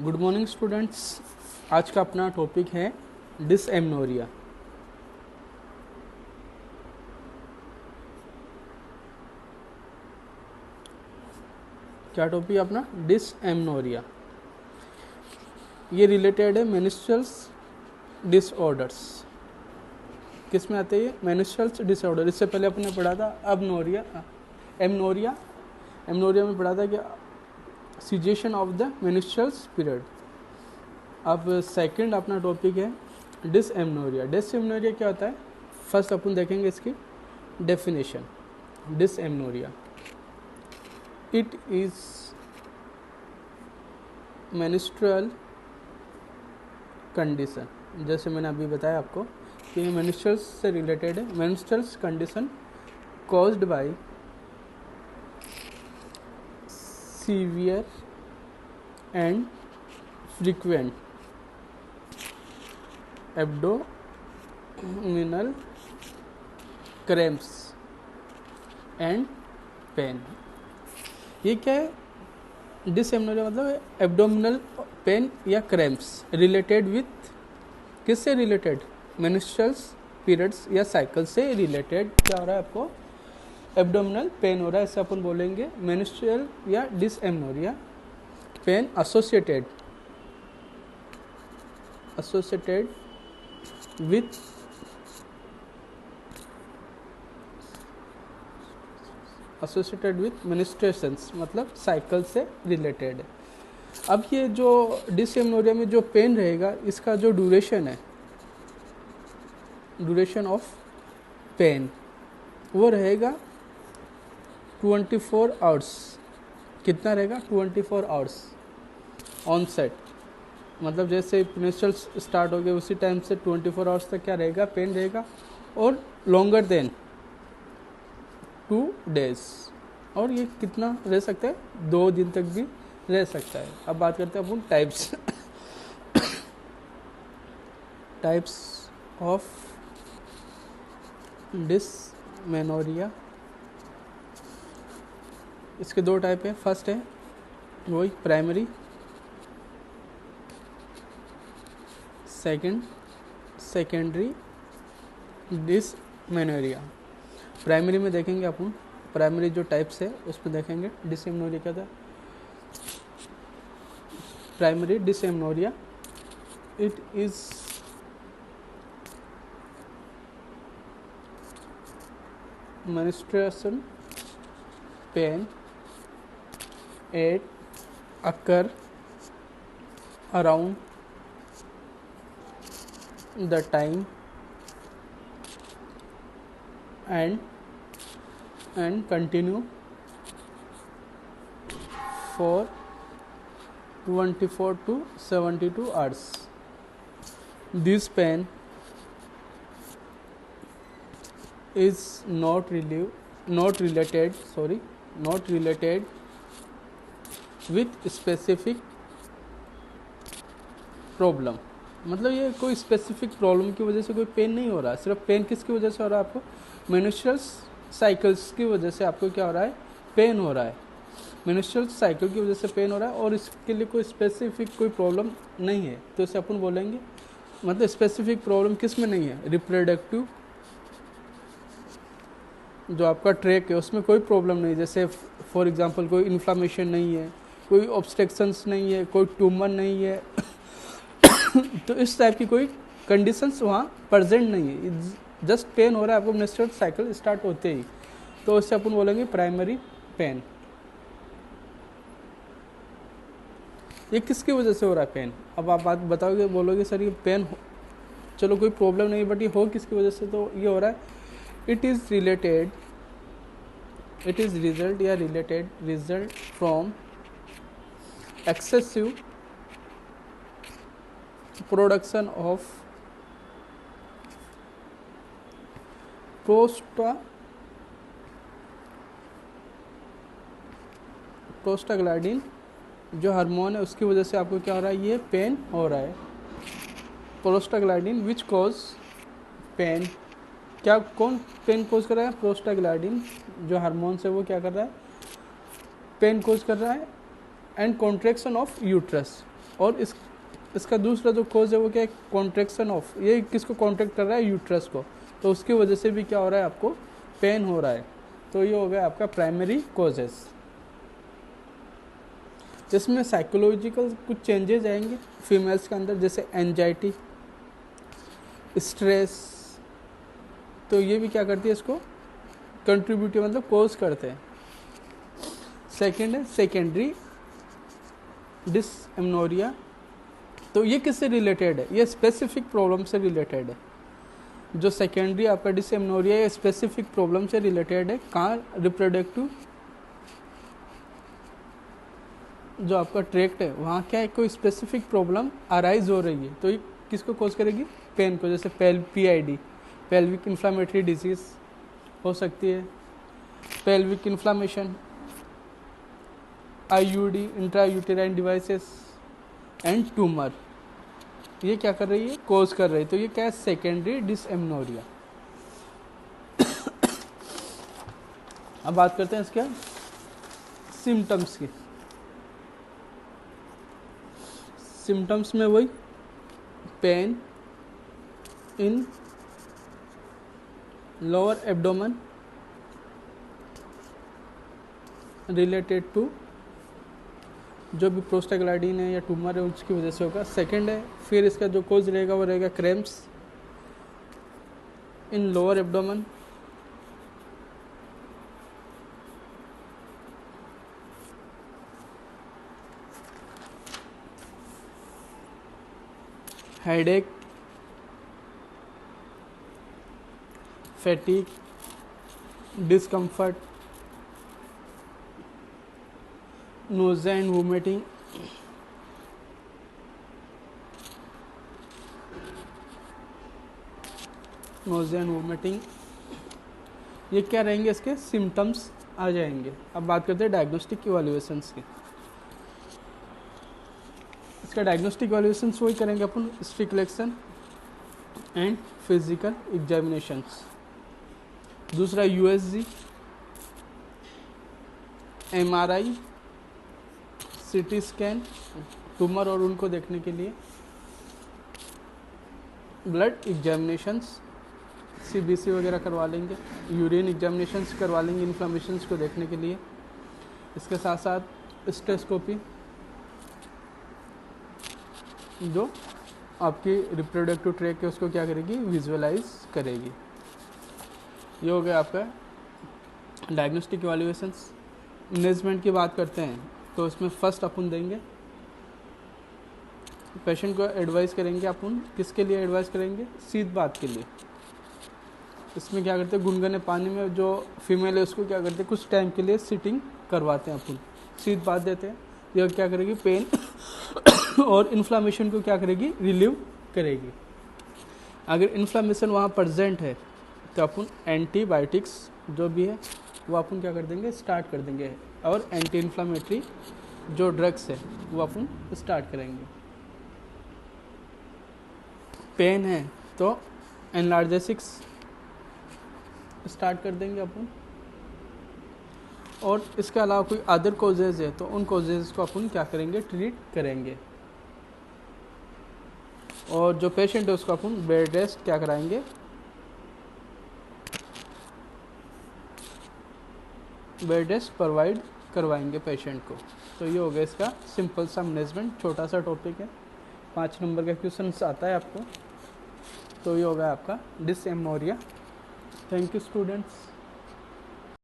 Good morning students. आज का अपना टॉपिक है डिसएमनोरिया। क्या टॉपिक अपना? डिसएमनोरिया। ये रिलेटेड है मेनिस्ट्रल्स डिसऑर्डर्स। किस में आते हैं? मेनिस्ट्रल्स डिसऑर्डर। इससे पहले अपने पढ़ा था एमनोरिया। एमनोरिया में पढ़ा था कि सीजेशन ऑफ द मेनिस्ट्रल्स पीरियड। अब सेकंड अपना टॉपिक है डिसएमनोरिया। डिसएमनोरिया क्या होता है? फर्स्ट अपन देखेंगे इसकी definition. Dysmenorrhoea, it is menstrual condition. जैसे मैंने अभी बताया आपको कि मेनिस्ट्रल्स से रिलेटेड है। Menstruals condition caused by severe and frequent abdominal cramps and pain. ये क्या है? डिसएमनोरिया मतलब एब्डोमिनल पेन या क्रैम्प्स रिलेटेड विथ, किससे रिलेटेड? मेनिस्ट्रल्स पीरियड्स या साइकिल से रिलेटेड क्या हो रहा है? आपको एब्डोमिनल पेन हो रहा है। ऐसे अपन बोलेंगे मेनिस्ट्रियल या डिसएमनोरिया पेन एसोसिएटेड विथ मेनिस्ट्रेशंस, मतलब साइकिल से रिलेटेड है। अब ये जो डिसएमनोरिया में जो पेन रहेगा, इसका जो ड्यूरेशन है, ड्यूरेशन ऑफ पेन, वो रहेगा 24 आवर्स। कितना रहेगा? 24 आवर्स ऑन सेट। मतलब जैसे मेनिस्ट्रल्स स्टार्ट हो गए उसी टाइम से 24 आवर्स तक क्या रहेगा? पेन रहेगा। और लॉन्गर देन 2 डेज। और ये कितना रह सकता है? 2 दिन तक भी रह सकता है। अब बात करते हैं अपन टाइप्स ऑफ डिसमेनोरिया। इसके 2 टाइप है। फर्स्ट है वही प्राइमरी, सेकेंडरी डिसमेनोरिया। प्राइमरी में देखेंगे अपन, प्राइमरी जो टाइप्स है उसमें देखेंगे डिसएमनोरिया क्या था। Primary dysmenorrhoea, it is menstruation pain occur around the time and continue for 24 to 72 hours. This pain is not related with specific problem। मतलब ये कोई स्पेसिफिक प्रॉब्लम की वजह से कोई पेन नहीं हो रहा है। सिर्फ पेन किसकी वजह से हो रहा है? आपको मेनिस्ट्रल्स साइकिल्स की वजह से आपको क्या हो रहा है? पेन हो रहा है। मेनिस्ट्रल साइकिल की वजह से पेन हो रहा है और इसके लिए कोई स्पेसिफिक कोई प्रॉब्लम नहीं है। तो इसे अपन बोलेंगे, मतलब स्पेसिफिक प्रॉब्लम किस में नहीं है? रिप्रोडक्टिव जो आपका ट्रैक है उसमें कोई प्रॉब्लम नहीं। जैसे फॉर एग्जांपल कोई इन्फ्लामेशन नहीं है, कोई ऑब्स्ट्रक्शंस नहीं है, कोई ट्यूमर नहीं है तो इस टाइप की कोई कंडीशंस वहाँ प्रेजेंट नहीं है। जस्ट पेन हो रहा है आपको मेनिस्ट्रुअल साइकिल स्टार्ट होते ही, तो इससे अपन बोलेंगे प्राइमरी पेन। ये किसकी वजह से हो रहा है पेन? अब आप बात बताओगे, बोलोगे सर ये पेन चलो कोई प्रॉब्लम नहीं, बट ये हो किसकी वजह से? तो ये हो रहा है it is result from excessive production of prostaglandin जो हार्मोन है उसकी वजह से आपको क्या हो रहा है? ये पेन हो रहा है। Prostaglandin which cause pain. क्या कौन पेन कोज कर रहा है? प्रोस्टाग्लैंडिन जो हार्मोन है वो क्या कर रहा है? पेन कोज कर रहा है। And contraction of uterus. और इसका दूसरा जो कोज है वो क्या है, कॉन्ट्रैक्शन ऑफ, ये किसको कॉन्ट्रैक्ट कर रहा है, यूट्रस को, तो उसकी वजह से भी क्या हो रहा है, आपको पेन हो रहा है। तो ये हो गया आपका प्राइमरी कोजेस। इसमें साइकोलॉजिकल कुछ चेंजेस आएंगे फीमेल्स के अंदर, जैसे एंजाइटी, स्ट्रेस, तो ये भी क्या करती है, इसको कंट्रीब्यूटिव मतलब कोज करते हैं। सेकेंड है सेकेंडरी डिसएमेनोरिया, तो ये किससे रिलेटेड है, ये स्पेसिफिक प्रॉब्लम से रिलेटेड है। जो सेकेंडरी आपका डिसएमेनोरिया है स्पेसिफिक प्रॉब्लम से रिलेटेड है। कहाँ, रिप्रोडक्टिव जो आपका ट्रैक्ट है वहाँ क्या है, कोई स्पेसिफिक प्रॉब्लम अराइज हो रही है, तो ये किसको कोज करेगी, पेन को। जैसे PID, पेल्विक इन्फ्लामेटरी डिजीज हो सकती है, pelvic inflammation, IUD, intrauterine devices and tumour, ये क्या कर रही है, कोज कर रही है। तो ये क्या है, सेकेंडरी डिसएमेनोरिया। अब बात करते हैं इसके सिम्टम्स की। सिम्टम्स में वही pain in lower abdomen related to जो भी प्रोस्टाग्लैंडिन है या ट्यूमर है उसकी वजह से होगा। सेकंड है, फिर इसका जो कोज रहेगा वो रहेगा cramps in lower abdomen, headache, फैटिक, discomfort, nausea and vomiting, nausea and vomiting, ये क्या रहेंगे, इसके सिम्टम्स आ जाएंगे। अब बात करते हैं डायग्नोस्टिक इवैल्यूएशंस की। इसका डायग्नोस्टिक इवैल्यूएशंस वही करेंगे अपन, history collection and physical examinations. दूसरा USG, MRI, CT scan, tumour और उनको देखने के लिए, ब्लड एग्जामिनेशंस, CBC वगैरह करवा लेंगे, यूरिन एग्जामिनेशंस करवा लेंगे इन्फ्लामेशंस को देखने के लिए। इसके साथ साथ स्टेथोस्कोपी जो आपकी रिप्रोडक्टिव ट्रैक है उसको क्या करेगी, विजुअलाइज करेगी। ये हो गया आपका डायग्नोस्टिक इवैल्यूएशंस। मैनेजमेंट की बात करते हैं तो इसमें फर्स्ट अपन देंगे पेशेंट को एडवाइस करेंगे अपन, किसके लिए एडवाइस करेंगे, शीत बात के लिए। इसमें क्या करते हैं, गुनगुने पानी में जो फीमेल है उसको क्या करते हैं, कुछ टाइम के लिए सिटिंग करवाते हैं अपन, शीत बात देते हैं। यह क्या करेगी, पेन और इन्फ्लामेशन को क्या करेगी, रिलीव करेगी। अगर इन्फ्लामेशन वहाँ प्रेजेंट है तो अपन एंटीबायोटिक्स जो भी है वो अपन क्या कर देंगे, स्टार्ट कर देंगे, और एंटी इन्फ्लामेटरी जो ड्रग्स है वो अपन स्टार्ट करेंगे। पेन है तो एनाल्जेसिक्स स्टार्ट कर देंगे अपन, और इसके अलावा कोई अदर कॉजेज है तो उन कॉजेज को अपन क्या करेंगे, ट्रीट करेंगे। और जो पेशेंट है उसको अपन बेड रेस्ट क्या कराएंगे, बेड रेस्ट प्रोवाइड करवाएंगे पेशेंट को। तो ये हो गया इसका सिंपल सा मैनेजमेंट, छोटा सा टॉपिक है, 5 नंबर का क्वेश्चन आता है आपको। तो ये हो गया आपका डिसएमेनोरिया। Thank you students.